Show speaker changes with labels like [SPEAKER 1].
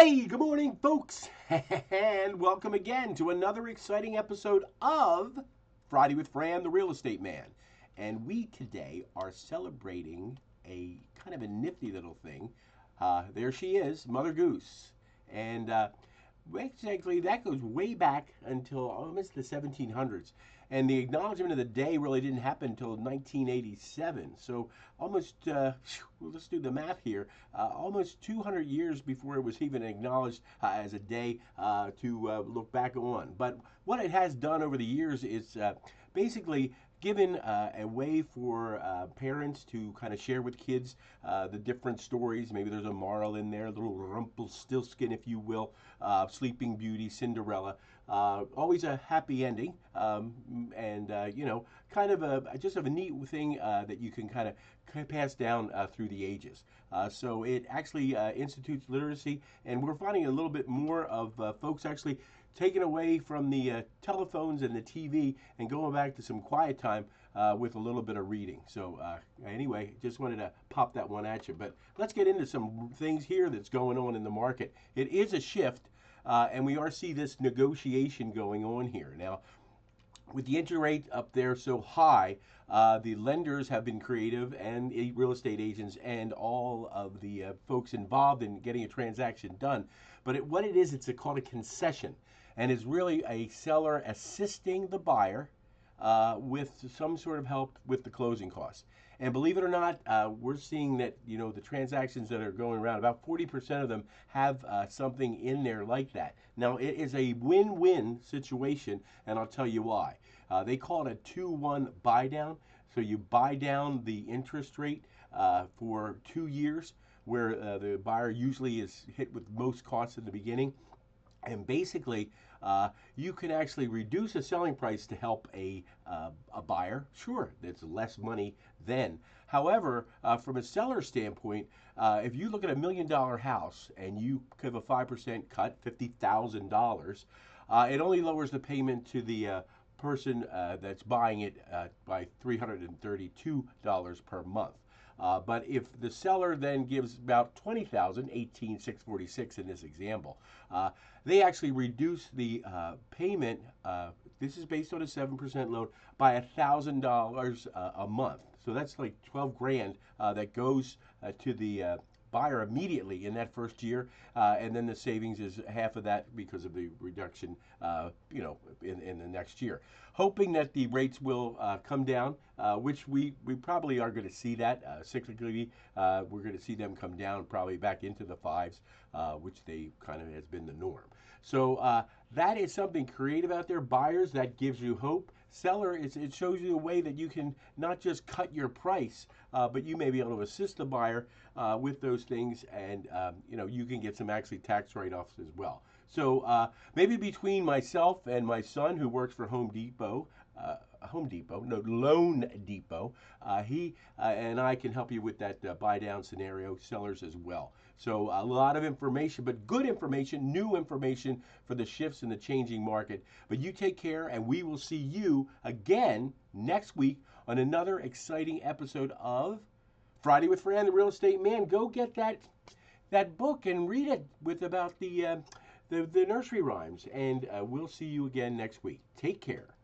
[SPEAKER 1] Hey, good morning, folks, and welcome again to another exciting episode of Friday with Fran, the Real Estate Man. And we today are celebrating a kind of a nifty little thing. There she is, Mother Goose. And basically, that goes way back until almost the 1700s. And the acknowledgement of the day really didn't happen until 1987. So almost, let's do the math here, almost 200 years before it was even acknowledged as a day to look back on. But what it has done over the years is basically given a way for parents to kind of share with kids the different stories. Maybe there's a moral in there, a little Rumpelstiltskin, if you will, Sleeping Beauty, Cinderella. Always a happy ending, and kind of just of a neat thing that you can kind of pass down through the ages. So it actually institutes literacy, and we're finding a little bit more of folks actually taken away from the telephones and the TV and going back to some quiet time with a little bit of reading. So anyway, just wanted to pop that one at you. But let's get into some things here that's going on in the market. It is a shift, and we are see this negotiation going on here. Now, with the interest rate up there so high, the lenders have been creative, and real estate agents and all of the folks involved in getting a transaction done. But what it is, it's called a concession, and it's really a seller assisting the buyer with some sort of help with the closing costs. And believe it or not, we're seeing that the transactions that are going around, about 40% of them have something in there like that. Now it is a win-win situation, and I'll tell you why. They call it a 2-1 buy down. So you buy down the interest rate for 2 years, where the buyer usually is hit with most costs in the beginning. And basically, you can actually reduce a selling price to help a buyer. Sure, it's less money then. However, from a seller standpoint, if you look at $1 million house and you give a 5% cut, $50,000, it only lowers the payment to the person that's buying it by $332 per month. But if the seller then gives about $20,000, $18,646 in this example, they actually reduce the payment. This is based on a 7% loan by $1,000 a month. So that's like 12 grand that goes to the buyer immediately in that first year, and then the savings is half of that because of the reduction, in the next year. Hoping that the rates will come down, which we probably are going to see that cyclically. We're going to see them come down probably back into the fives, which they kind of has been the norm. So that is something creative out there. Buyers, that gives you hope. Seller, it shows you a way that you can not just cut your price, but you may be able to assist the buyer with those things, and you can get some actually tax write-offs as well. So maybe between myself and my son, who works for Loan Depot, he and I can help you with that buy down scenario, sellers as well. So a lot of information, but good information, new information for the shifts in the changing market. But you take care, and we will see you again next week on another exciting episode of Friday with Fran, the Real Estate Man. Go get that book and read it with about the nursery rhymes, and we'll see you again next week. Take care.